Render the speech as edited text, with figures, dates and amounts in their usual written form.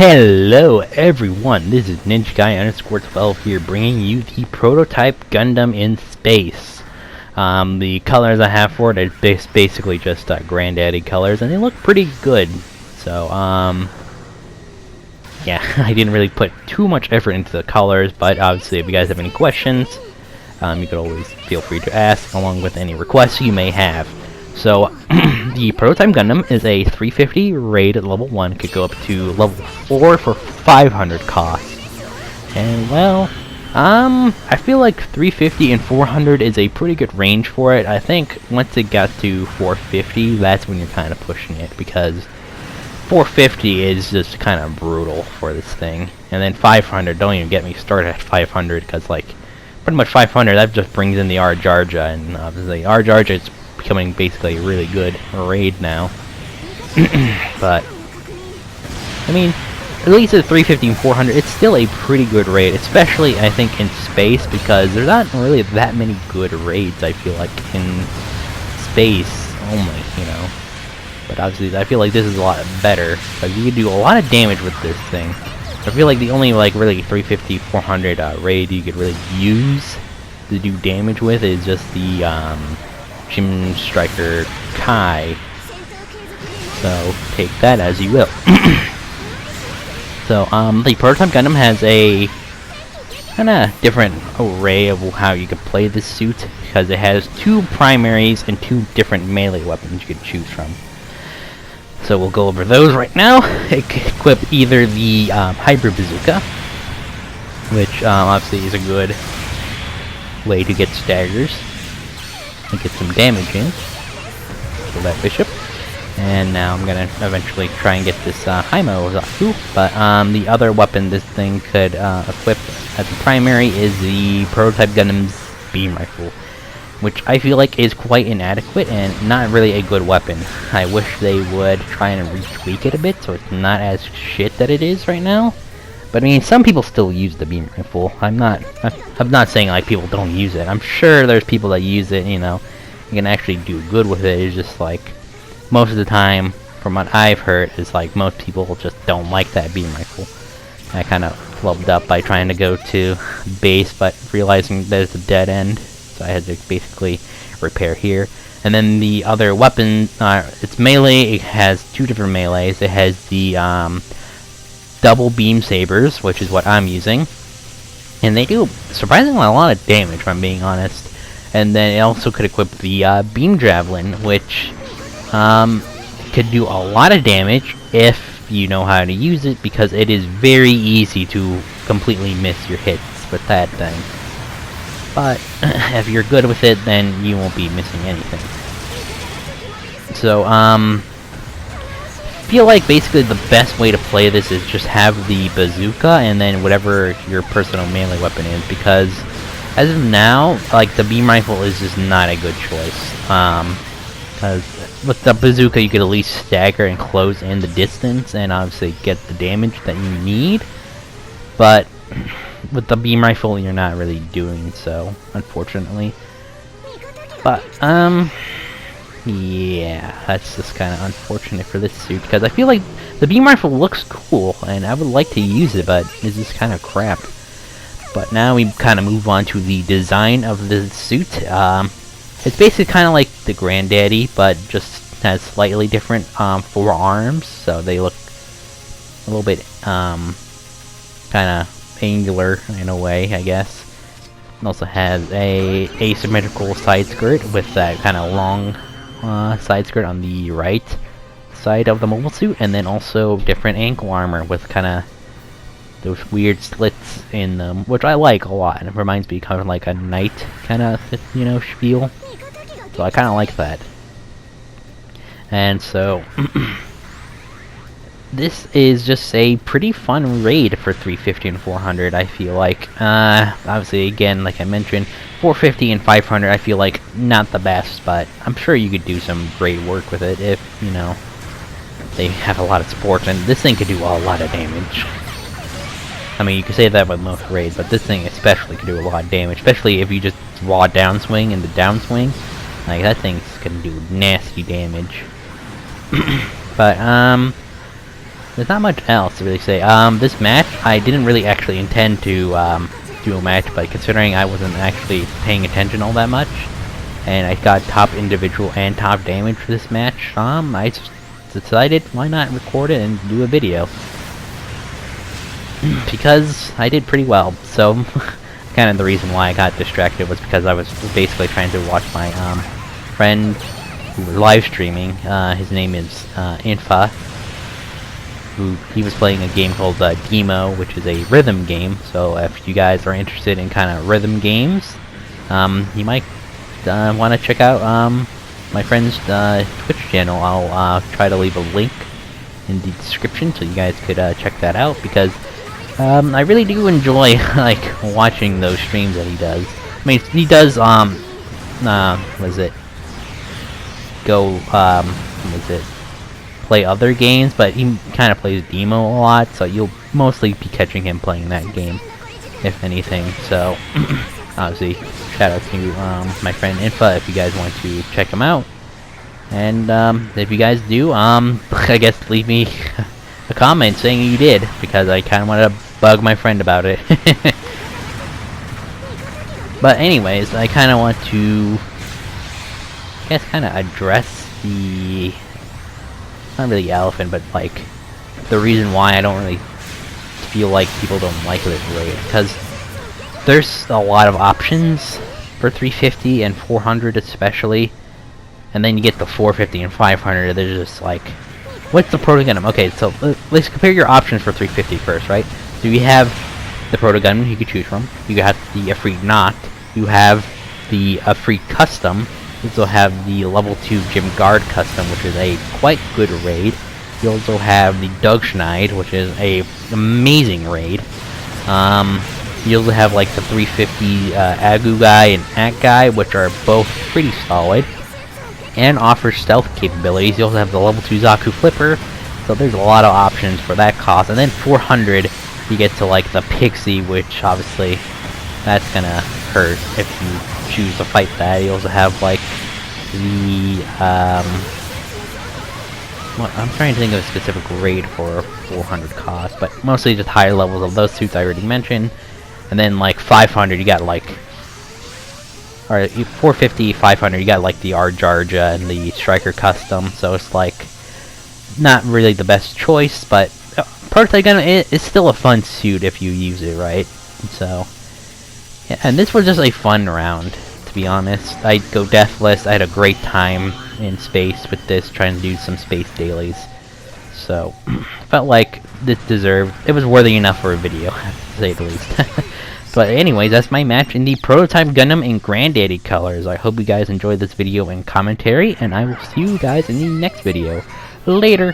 Hello everyone, this is Ninja_Guy_12 here, bringing you the prototype Gundam in space. The colors I have for it are basically just granddaddy colors, and they look pretty good. So, yeah, I didn't really put too much effort into the colors, but obviously if you guys have any questions, you could always feel free to ask, along with any requests you may have. So, the prototype Gundam is a 350 raid at level 1, could go up to level 4 for 500 cost. And, well, I feel like 350 and 400 is a pretty good range for it. I think once it got to 450, that's when you're kind of pushing it, because 450 is just kind of brutal for this thing. And then 500, don't even get me started at 500, because, like, pretty much 500, that just brings in the R-Jarja, and obviously R-Jarja is becoming basically a really good raid now. But I mean, at least at 350 and 400, it's still a pretty good raid, especially I think in space, because there's not really that many good raids, I feel like, in space only, you know. But obviously I feel like this is a lot better, because you can do a lot of damage with this thing. I feel like the only like really 350 400 raid you could really use to do damage with is just the Gym Striker Kai. So take that as you will. So the prototype Gundam has a kinda different array of how you could play this suit, because it has 2 primaries and 2 different melee weapons you could choose from. So we'll go over those right now. It can equip either the Hybrid Bazooka, which obviously is a good way to get staggers and get some damage in. Kill that bishop. And now I'm gonna eventually try and get this Haimo Zaku, but the other weapon this thing could equip as a primary is the prototype Gundam's beam rifle, which I feel like is quite inadequate and not really a good weapon. I wish they would try and retweak it a bit so it's not as shit that it is right now. But I mean, some people still use the beam rifle. I'm not saying like people don't use it. I'm sure there's people that use it, you know, you can actually do good with it. It's just like, most of the time, from what I've heard, is like most people just don't like that beam rifle. I kind of flubbed up by trying to go to base, but realizing there's a dead end, so I had to basically repair here. And then the other weapon, it's melee. It has 2 different melees. It has the double beam sabers, which is what I'm using, and they do surprisingly a lot of damage, if I'm being honest. And then it also could equip the beam javelin, which could do a lot of damage if you know how to use it, because it is very easy to completely miss your hits with that thing. But if you're good with it, then you won't be missing anything. So feel like basically the best way to play this is just have the bazooka and then whatever your personal melee weapon is, because as of now, like, the beam rifle is just not a good choice. Because with the bazooka you could at least stagger and close in the distance and obviously get the damage that you need, but with the beam rifle you're not really doing so, unfortunately. But yeah, that's just kind of unfortunate for this suit, because I feel like the beam rifle looks cool, and I would like to use it, but it's just kind of crap. But now we kind of move on to the design of the suit. It's basically kind of like the Granddaddy, but just has slightly different 4 arms, so they look a little bit kind of angular in a way, I guess. It also has a asymmetrical side skirt with that kind of long side skirt on the right side of the mobile suit, and then also different ankle armor with kind of those weird slits in them, which I like a lot, and it reminds me kind of like a knight kind of, you know, spiel. So I kind of like that. And so this is just a pretty fun raid for 350 and 400, I feel like. Obviously, again, like I mentioned, 450 and 500 I feel like not the best, but I'm sure you could do some great work with it if, you know, they have a lot of support, and this thing could do a lot of damage. I mean, you could say that with most raids, but this thing especially could do a lot of damage, especially if you just raw downswing and the downswing. Like, that thing's gonna do nasty damage. But there's not much else to really say. This match, I didn't really actually intend to do a match, but considering I wasn't actually paying attention all that much, and I got top individual and top damage for this match, I just decided why not record it and do a video. Because I did pretty well, so kind of the reason why I got distracted was because I was basically trying to watch my friend who was live streaming. His name is Infa. He was playing a game called Demo, which is a rhythm game. So if you guys are interested in kind of rhythm games, you might want to check out my friend's Twitch channel. I'll try to leave a link in the description so you guys could check that out, because I really do enjoy like watching those streams that he does. I mean, he does what is it? Play other games, but he kind of plays Demo a lot, so you'll mostly be catching him playing that game, if anything. So obviously, shout out to my friend Infa if you guys want to check him out. And if you guys do, I guess leave me a comment saying you did, because I kind of want to bug my friend about it. But anyways, I kind of want to, I guess, kind of address the, not really elephant, but like the reason why I don't really feel like people don't like this raid, because there's a lot of options for 350 and 400 especially, and then you get the 450 and 500. There's just like, what's the Proto Gundam? Okay, so let's compare your options for 350 first, right? So you have the Proto Gundam you could choose from. You got the Afreed Not. You have the Afreed Custom. You also have the level 2 Gym Guard Custom, which is a quite good raid. You also have the Dugschneid, which is a amazing raid. You also have like the 350 Agu guy and Ak guy, which are both pretty solid and offer stealth capabilities. You also have the level 2 Zaku Flipper, so there's a lot of options for that cost. And then 400, you get to like the Pixie, which obviously that's gonna hurt if you choose to fight that. You also have like the I'm trying to think of a specific raid for 400 cost, but mostly just higher levels of those suits I already mentioned. And then like 500, you got like, or 450, 500, you got like the Arjarja and the Striker Custom, so it's like not really the best choice, but Prototype Gundam is still a fun suit if you use it right. So yeah, and this was just a fun round, to be honest. I'd go deathless. I had a great time in space with this, trying to do some space dailies. So felt like this deserved, it was worthy enough for a video, to say the least. But anyways, that's my match in the Prototype Gundam in Granddaddy colors. I hope you guys enjoyed this video and commentary, and I will see you guys in the next video. Later!